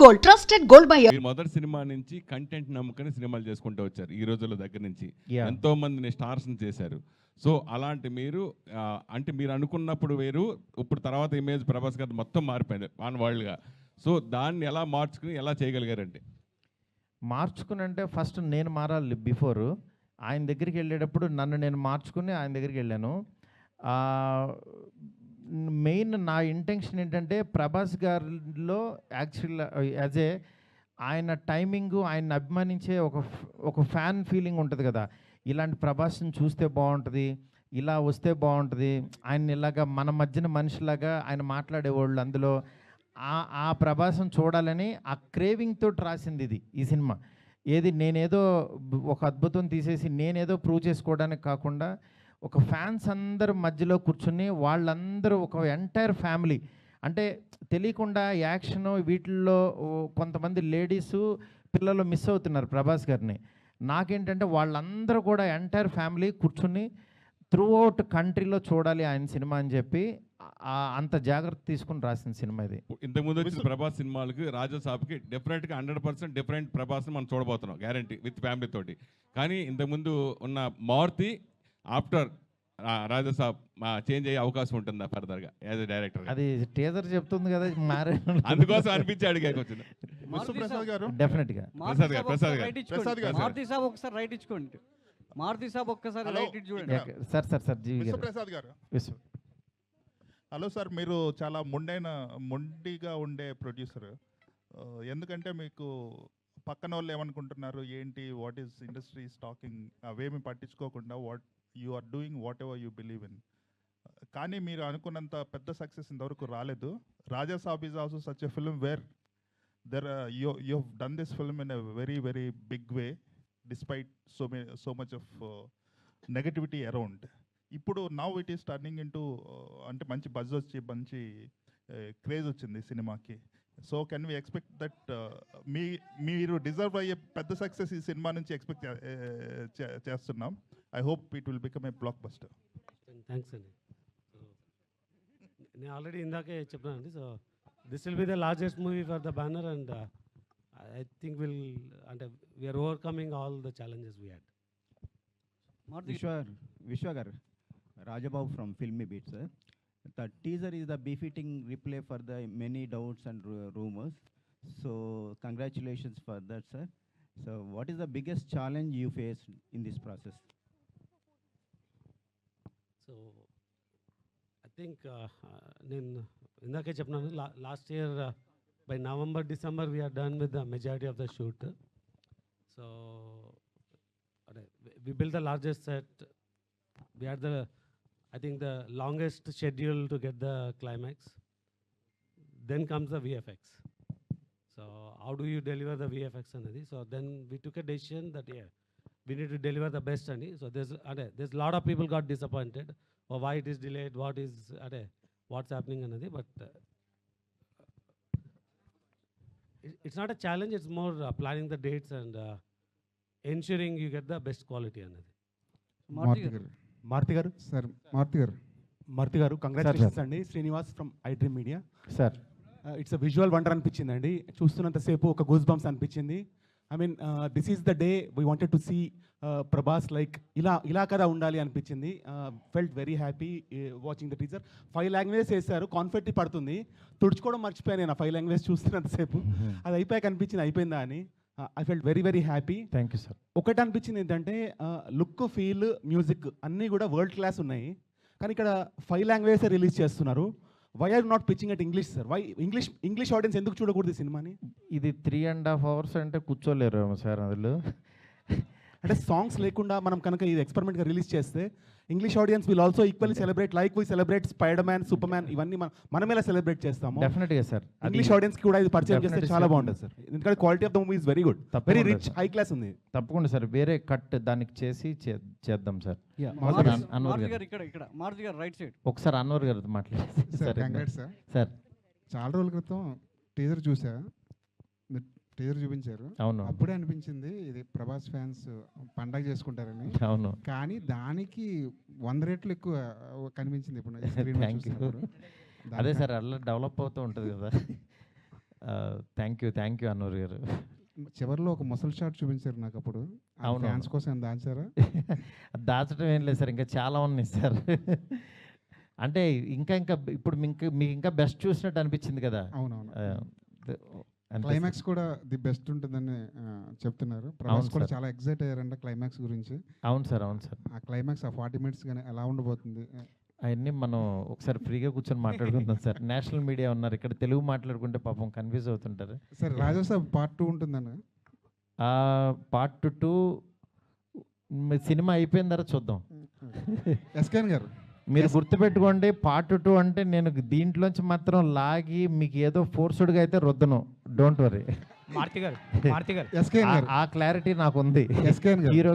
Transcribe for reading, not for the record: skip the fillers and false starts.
Gold, trusted gold buyer. మీరు మొదటి cinema నుంచి కంటెంట్ నమ్ముకొని సినిమాలు చేసుకుంటూ వచ్చారు. ఈ రోజుల దగ్గర నుంచి Yeah. ఎంతో మందిని స్టార్స్ని చేశారు. సో అలాంటి మీరు అంటే మీరు అనుకున్నప్పుడు వేరు, ఇప్పుడు తర్వాత ఇమేజ్ ప్రభాస్ గారు మొత్తం మారిపోయింది ఆన్ వరల్డ్గా. సో దాన్ని ఎలా మార్చుకుని ఎలా చేయగలిగారంటే? మార్చుకుని అంటే ఫస్ట్ నేను మారాలి. బిఫోర్ ఆయన దగ్గరికి వెళ్ళేటప్పుడు నన్ను నేను మార్చుకుని ఆయన దగ్గరికి వెళ్ళాను. మెయిన్ నా ఇంటెన్షన్ ఏంటంటే ప్రభాస్ గారిలో యాక్చువల్ యాజ్ ఏ ఆయన టైమింగు, ఆయన అభిమానించే ఒక ఫ్యాన్ ఫీలింగ్ ఉంటుంది కదా, ఇలాంటి ప్రభాస్ని చూస్తే బాగుంటుంది, ఇలా వస్తే బాగుంటుంది, ఆయన ఇలాగా మన మధ్యన మనిషిలాగా ఆయన మాట్లాడేవాళ్ళు, అందులో ఆ ప్రభాసం చూడాలని ఆ క్రేవింగ్తో రాసింది ఇది ఈ సినిమా. ఏది నేనేదో ఒక అద్భుతం తీసేసి నేనేదో ప్రూవ్ చేసుకోవడానికి కాకుండా ఒక ఫ్యాన్స్ అందరు మధ్యలో కూర్చుని వాళ్ళందరూ ఒక ఎంటైర్ ఫ్యామిలీ, అంటే తెలియకుండా యాక్షన్ వీటిల్లో కొంతమంది లేడీసు పిల్లలు మిస్ అవుతున్నారు ప్రభాస్ గారిని. నాకేంటంటే వాళ్ళందరూ కూడా ఎంటైర్ ఫ్యామిలీ కూర్చుని త్రూ అవుట్ కంట్రీలో చూడాలి ఆయన సినిమా అని చెప్పి అంత జాగ్రత్త తీసుకుని రాసిన సినిమా ఇది. ఇంతకుముందు వచ్చిన ప్రభాస్ సినిమాలకి రాజాసాబ్కి డెఫినెట్గా 100% డిఫరెంట్ ప్రభాస్ని మనం చూడబోతున్నాం, గ్యారంటీ, విత్ ఫ్యామిలీ తోటి. కానీ ఇంతకుముందు ఉన్న మారుతి ఆఫ్టర్ రాజాసాబ్ చేంజ్ అయ్యే అవకాశం ఉంటుందా ఫర్దర్గా యాజ్ ఎ డైరెక్టర్? అది టీజర్ చెప్తుంది కదా, మారే అందుకోసం అనిపించి అడిగాక వచ్చింది. డెఫినెట్గా ప్రసాద్ గారు మారుతి సాబ్ ఒకసారి రైట్ ఇచ్చుకోండి. మారుతి సాబ్ ఒక్కసారి రైట్ ఇచ్చి చూడండి. సార్ జీవి ప్రసాద్ గారు. హలో సార్, మీరు చాలా మొండిగా ఉండే ప్రొడ్యూసర్. ఎందుకంటే మీకు పక్కన వాళ్ళు ఏమనుకుంటున్నారు ఏంటి, వాట్ ఈస్ ఇండస్ట్రీ టాకింగ్, అవేమి పట్టించుకోకుండా you are doing whatever you believe in. కానీ మీరు అనుకున్నంత పెద్ద సక్సెస్ ఇంతవరకు రాలేదు. Raja Saab is also such a film where you have done this film in a very very big way despite so much of negativity around. ఇప్పుడు now it is turning into అంటే మంచి buzz వచ్చి మంచి క్రేజ్ వచ్చింది సినిమాకి. So can we expect that మీరు deserve అయ్యే పెద్ద సక్సెస్ ఈ సినిమా నుంచి ఎక్స్పెక్ట్ చేస్తున్నాం. I hope it will become a blockbuster. Thanks అండి. నేను ఆల్రెడీ ఇందాకే చెప్పానండి. So this will be the largest movie for the banner and I think అంటే we're overcoming all the challenges we had. Vishwa garu, Rajababu from Filmy Beat, sir. The teaser is the befitting replay for the many doubts and rumors. So congratulations for that, sir. So what is the biggest challenge you faced in this process? So I think నేను ఇందాకే చెప్పినాను, last year by November December we're done with the majority of the shoot. So we built the largest set. We had I think the longest schedule to get the climax. Then comes the VFX. So how do you deliver the VFX anadi? So then we took a decision that we need to deliver the best ani. So there's a lot of people got disappointed or why it is delayed, what's happening anadi. But it's not a challenge, it's more planning the dates and ensuring you get the best quality anadi. Maruthi గారు congratulations అండి. Srinivas from iDream media. Sir it's a visual wonder అనిపించిందండి. చూస్తున్నంతసేపు ఒక goose bumps అనిపించింది. I mean this is the day we wanted to see Prabhas like ఇలా కదా ఉండాలి అనిపించింది. Felt very happy watching the teaser. 5 languages వేశారు, కాన్ఫెట్టి పడుతుంది, తుడుచుకోవడం మర్చిపోయాను నేను 5 లాంగ్వేజ్ చూస్తున్నంతసేపు. అది అయిపోయాక అనిపించింది అయిపోయిందా అని. I felt very very happy. Thank you sir. ఒకటి అనిపించింది ఏంటంటే లుక్, ఫీల్, మ్యూజిక్ అన్నీ కూడా వరల్డ్ క్లాస్ ఉన్నాయి. కానీ ఇక్కడ 5 లాంగ్వేజెస్ రిలీజ్ చేస్తున్నారు. Why are not pitching at English sir? Why English audience ఎందుకు చూడకూడదు ఈ సినిమాని? ఇది 3.5 hours అంటే కూర్చోలేరు సార్ అందులో. అంటే సాంగ్స్ లేకుండా మనం కనుక ఇది ఎక్స్పెరిమెంట్గా రిలీజ్ చేస్తే English audience will also equally celebrate like we celebrate Spider Man, Superman, ఇవన్నీ మనం ఎలా సెలబ్రేట్ చేస్తాము. డెఫినెట్గా సార్. ఇంగ్లీష్ ఆడియన్స్ కి కూడా ఇది పరిచయం చేస్తే చాలా బాగుంటుంది సార్. ఎందుకంటే quality of the movie is very good, very rich, high class ఉంది. తప్పకుండా సార్, వేరే కట్ దానికి చేసి చేద్దాం సార్. ఒకసారి అన్వర్ గారు మాట్లాడారు సార్. చాలా రోజుల క్రితం టీజర్ చూసా, టీజర్ చూపించారు. అవును, అప్పుడే అనిపించింది ఇది ప్రభాస్ ఫ్యాన్స్ పండగ చేసుకుంటారని. అవును, కానీ దానికి 100 రెట్లు ఎక్కువ కనిపించింది ఇప్పుడు. అదే సార్, అలా డెవలప్ అవుతూ ఉంటుంది కదా. థ్యాంక్ యూ అన్నూరు గారు. చివరిలో ఒక ముసలి షాట్ చూపించారు నాకు అప్పుడు. అవును. ఫ్యాన్స్ కోసం ఏమైనా దాచారా? దాచడం ఏం లేదు సార్, ఇంకా చాలా ఉన్నాయి సార్. అంటే ఇంకా ఇప్పుడు మీకు ఇంకా బెస్ట్ చూసినట్టు అనిపించింది కదా. అవునవును. అంతే క్లైమాక్స్ సార్. కూడా ది బెస్ట్ ఉంటుందని చెప్తున్నారు. ప్రభాస్ అవును కూడా సార్. చాలా ఎక్సైట్ అయ్యారంట క్లైమాక్స్ గురించి. అవును సార్. ఆ క్లైమాక్స్ ఆ 40 మినిట్స్ కానీ ఎలా ఉండబోతుంది? అవన్నీ మనం ఒకసారి ఫ్రీగా కూర్చొని మాట్లాడుకుందాం సార్. నేషనల్ మీడియా ఉన్నారు ఇక్కడ, తెలుగు మాట్లాడుకుంటే పాపం కన్ఫ్యూజ్ అవుతుంటారు. సరే, రాజాసాబ్ పార్ట్ 2 ఉంటుందన్న. పార్ట్ 2 సినిమా అయిపోయిన తర్వాత చూద్దాం. ఎస్కేన్ గారు, మీరు గుర్తుపెట్టుకోండి, పార్ట్ 2 అంటే నేను దీంట్లోంచి మాత్రం లాగి మీకు ఏదో ఫోర్స్డ్గా అయితే రుద్దను. Don't worry. మారుతి గారు ఎస్కేన్ గారు, ఆ క్లారిటీ నాకు ఉంది. ఎస్కేన్ గారు. హీరో